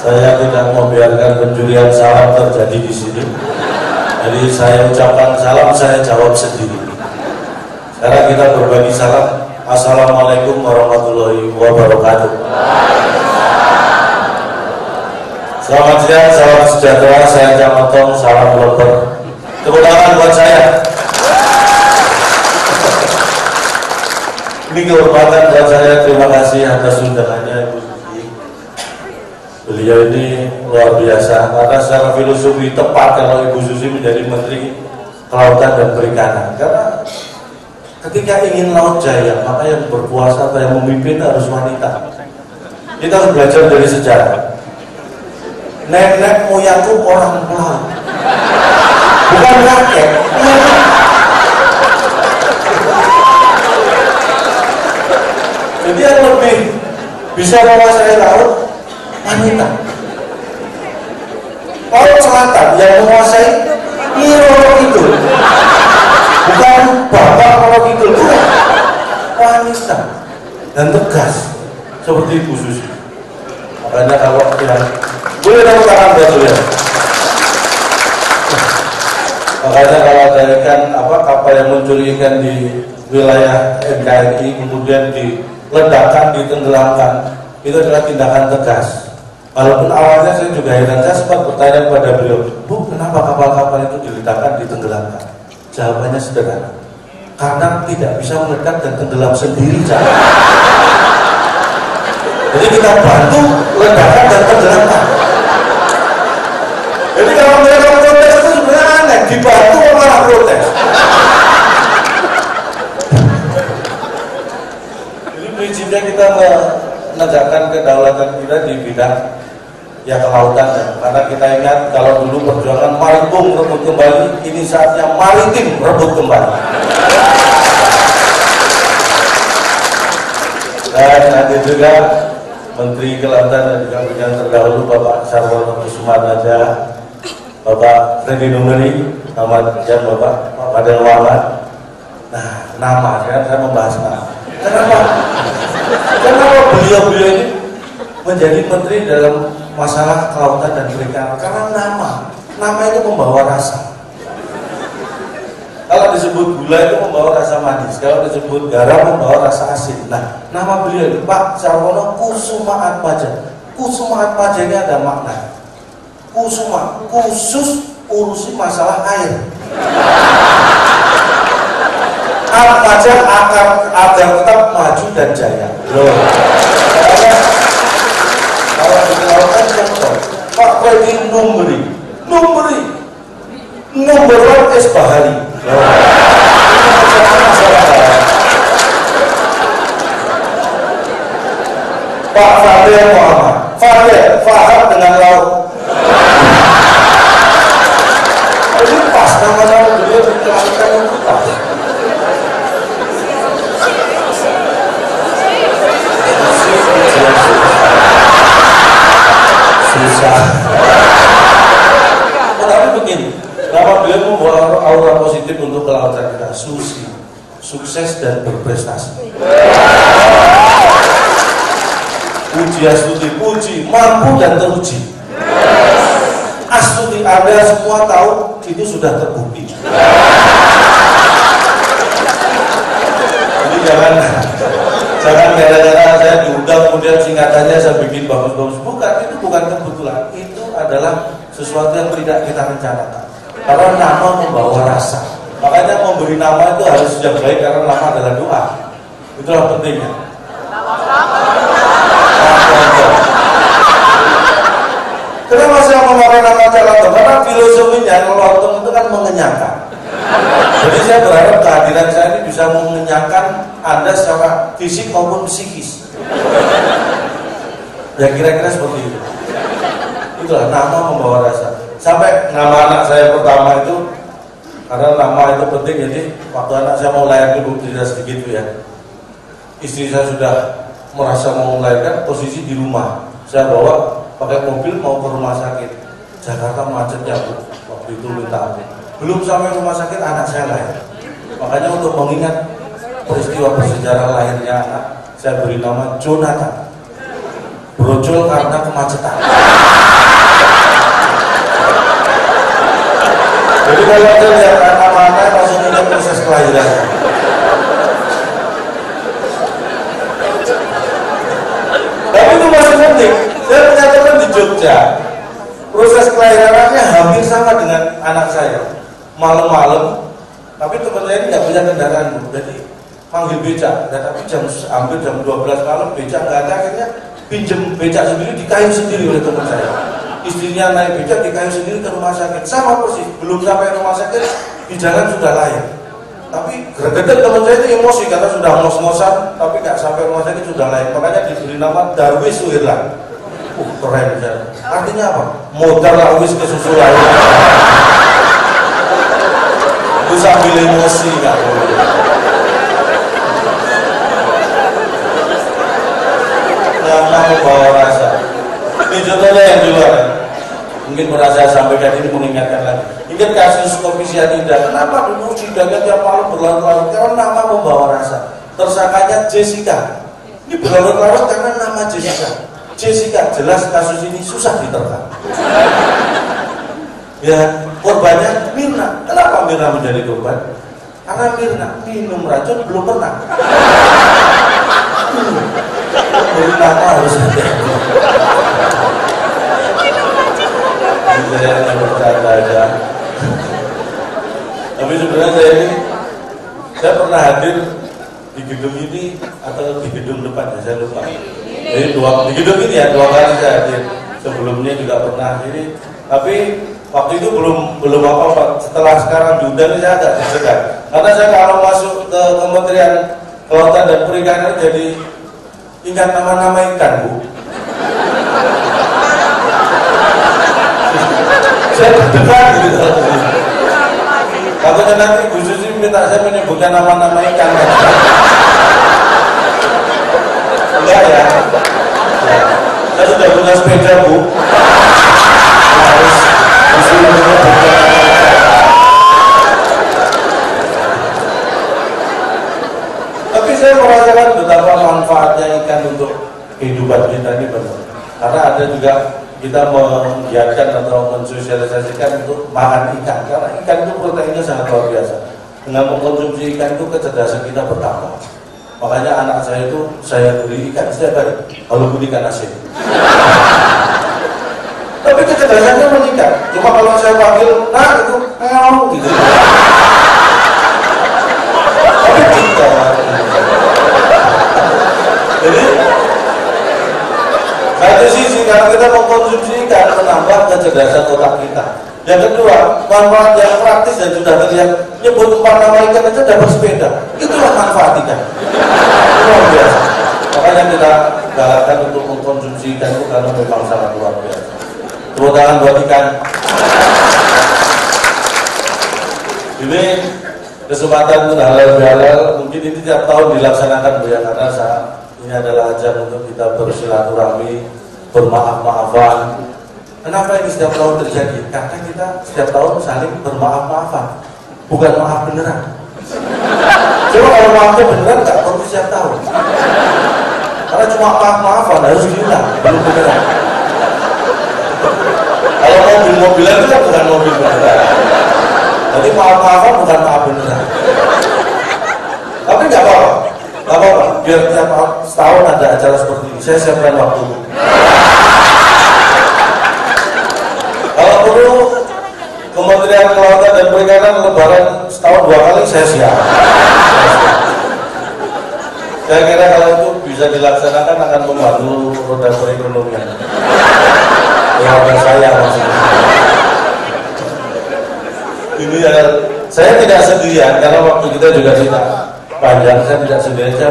Saya tidak membiarkan pencurian salam terjadi di sini. Jadi saya ucapkan salam, saya jawab sendiri. Sekarang kita berbagi salam. Assalamualaikum warahmatullahi wabarakatuh. Selamat siang, salam sejahtera. Saya Camatong, salam loper. Tepuk tangan buat saya. Ini kehormatan buat saya. Terima kasih atas undangannya Ibu Susi. Beliau ini luar biasa karena secara filosofi tepat kalau Ibu Susi menjadi Menteri Kelautan dan Perikanan. Karena ketika ingin laut jaya, maka yang berkuasa atau yang memimpin harus wanita. Kita harus belajar dari sejarah. Nenek moyangku orang pelaut, bukan kakek. Jadi yang lebih bisa menguasai laut wanita. Laut selatan yang menguasai Roro Kidul, bukan bapak Roro Kidul, bukan, wanita dan tegas seperti Ibu Susi. Makanya kalau yang boleh tepuk tangan buat beliau. Makanya kalau ada ikan kapal yang mencuri ikan di wilayah NKRI kemudian diledakkan, ditenggelamkan, itu adalah tindakan tegas. Walaupun awalnya saya juga heran, saya sempat bertanya kepada beliau, Bu, kenapa kapal-kapal itu diledakkan, ditenggelamkan? Jawabannya sederhana, karena tidak bisa meledak dan tenggelam sendiri. Jadi kita bantu ledakan dan tenggelamkan. Jadi kalau mereka protes itu sebenarnya aneh, dibantu malah protes. Jadi prinsipnya kita menegakkan kedaulatan kita di bidang kelautan, karena kita ingat kalau dulu perjuangan maritim rebut kembali, ini saatnya maritim rebut kembali. Dan nanti juga Menteri Kelautan dan juga Perikanan terdahulu Bapak Sarwono Kusumanajah, Bapak Freddy Numeri, Ahmad Jan, Bapak Fadel Wawan. Nah, nama saya membahas nama. Kenapa? Kenapa beliau-beliau ini menjadi menteri dalam masalah kelautan dan perikanan? Karena nama itu membawa rasa. Kalau disebut gula itu membawa rasa manis, kalau disebut garam membawa rasa asin. Nah, nama beliau Pak Sarwono Kusumaatmadja. Kusumaatmadja ini ada makna. Kusuma, khusus urusi masalah air. Atmadja agar tetap maju dan jaya. Loh. Kalau di kelautan contoh, Pak Freddy Numeri, number one es bahari. Pak Fadel Muhammad, Fahad dengan laut. Ini pas nama-nama beliau dikeluarkan itu pas. Susah. Tapi begini, nama beliau membawa aura positif untuk kelautan kita. Susi, sukses dan berprestasi. Puji Astuti, puji, mampu dan teruji. Astuti, Anda semua tahu itu sudah terbukti. Jadi jangan gara-gara saya diundang kemudian singkatannya saya bikin bagus-bagus. Bukan, itu bukan kebetulan. Itu adalah sesuatu yang tidak kita rencanakan. Karena nama membawa rasa. Makanya memberi nama itu harus sejak baik karena nama adalah doa. Itulah pentingnya. Kenapa saya memakai nama Camatong? Karena filosofinya lontong itu kan mengenyangkan. Jadi saya berharap kehadiran saya ini bisa mengenyangkan Anda secara fisik maupun psikis. Ya kira-kira seperti itu. Itulah nama membawa rasa. Sampai nama anak saya pertama itu, karena nama itu penting, jadi waktu anak saya mau lahir dulu cerita sedikit ya. Istri saya sudah merasa mau melahirkan, posisi di rumah. Saya bawa pakai mobil mau ke rumah sakit. Jakarta macetnya Bu, waktu itu minta ampun. Belum sampai rumah sakit anak saya lahir. Makanya untuk mengingat peristiwa bersejarah lahirnya anak, saya beri nama Jonathan. Brojol karena kemacetan. kalau ada lihat anak-anak langsung ingat proses kelahiran. Tapi itu masih penting. Saya menyatakan di Jogja, proses kelahirannya hampir sama dengan anak saya. Malam-malam, tapi teman saya ini nggak punya kendaraan, jadi panggil becak. Dan tapi hampir jam 12 malam becak nggak ada, akhirnya pinjem becak sendiri, dikayu sendiri oleh teman saya. Istrinya naik becak, dikayu sendiri ke rumah sakit. Sama persis, belum sampai rumah sakit di jalan sudah lahir. Tapi gregetan teman saya itu emosi karena sudah ngos-ngosan, tapi nggak sampai rumah sakit sudah lahir. Makanya diberi nama Darwis Suherlan. Keren ya. Artinya apa? Modal Darwis ke susu lahir. Itu sambil emosi nggak boleh. Nama membawa rasa. Ini contohnya yang di luar. Mungkin merasa sampaikan ini mengingatkan lagi. Ingat kasus kopi cyanida. Kenapa dulu sidangnya tiap malam berlarut-larut? Karena nama membawa rasa. Tersangkanya Jessica. Ini berlarut-larut karena nama Jessica. Jessica, jelas kasus ini susah diterka. Ya, korbannya Mirna. Kenapa Mirna menjadi korban? Karena Mirna minum racun belum pernah. Jadi nama harus ada. Saya bercanda aja. Tapi sebenarnya saya pernah hadir di gedung ini atau di gedung depan, saya lupa. Jadi di gedung ini ya 2 kali saya hadir. Sebelumnya juga pernah ini. Tapi waktu itu belum apa-apa. Setelah sekarang diundang saya agak deg-degan. Karena saya kalau masuk ke Kementerian Kelautan dan Perikanan jadi ingat nama-nama ikan, Bu. Saya deg-degan gitu. Takutnya nanti Bu Susi minta saya menyebutkan nama-nama ikan. Enggak ya. Saya sudah punya sepeda, Bu. Harus disuruh menyebutkan nama ikan. Tapi saya merasakan betapa manfaatnya ikan untuk kehidupan kita ini benar. Karena ada juga kita menggiatkan atau mensosialisasikan untuk makan ikan. Karena ikan itu proteinnya sangat luar biasa. Dengan mengkonsumsi ikan itu kecerdasan kita bertambah. Makanya anak saya itu saya beri ikan setiap hari. Kalau beri ikan asin. Tapi kecerdasannya meningkat. Cuma kalau saya panggil, nah itu gitu. Tapi kita. Jadi satu sisi karena kita mengkonsumsi ikan menambah kecerdasan otak kita. Yang kedua, manfaat yang praktis dan sudah terlihat, nyebut 4 nama ikan aja dapat sepeda. Itulah manfaat ikan. Itu luar biasa. Makanya kita galakkan untuk mengkonsumsi ikan itu karena memang sangat luar biasa. Tepuk tangan buat ikan. Ini kesempatan halal bihalal, mungkin ini tiap tahun dilaksanakan, Bu, ya, karena ini adalah ajang untuk kita bersilaturahmi, bermaaf-maafan. Kenapa ini setiap tahun terjadi? Karena kita setiap tahun saling bermaaf-maafan, bukan maaf beneran. Coba kalau maafnya beneran nggak perlu setiap tahun. Karena cuma maaf-maafan harus diulang, belum beneran. Kalau mobil-mobilan itu kan bukan mobil beneran. Jadi maaf-maafan bukan maaf beneran. Tapi nggak apa-apa. Gak apa-apa, biar tiap setahun ada acara seperti ini. Saya siapkan waktu. Kalau perlu Kementerian Kelautan dan Perikanan lebaran setahun 2 kali saya siap. Saya kira kalau itu bisa dilaksanakan akan membantu roda perekonomian. Keluarga saya maksudnya. Ini ya, saya tidak sendirian karena waktu kita juga tidak panjang, saya tidak sendirian.